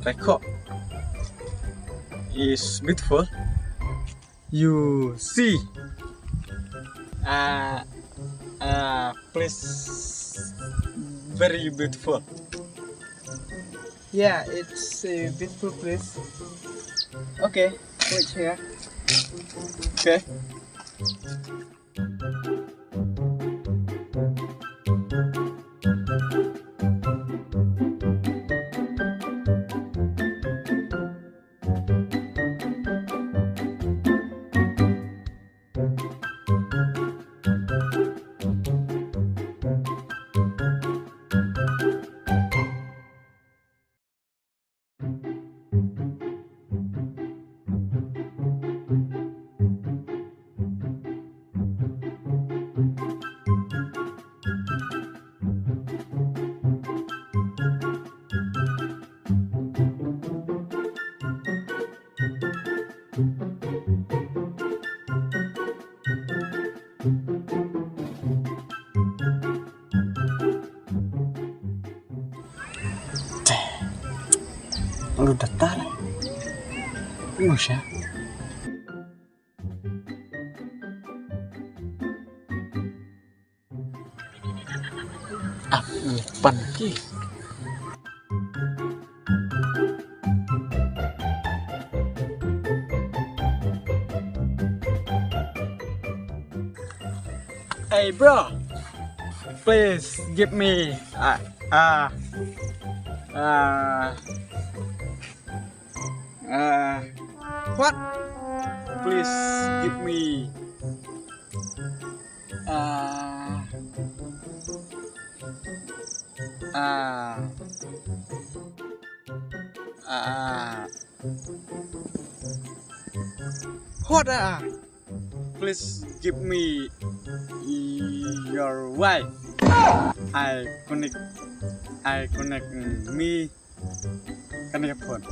Bangkok is beautiful. You see, place very beautiful. Yeah, it's a beautiful place. Okay, wait here. Okay. Lu datar, Musya. Pan ki. Hey bro, please give me what? Please give me what? Please give me your wife. I connect me connect phone.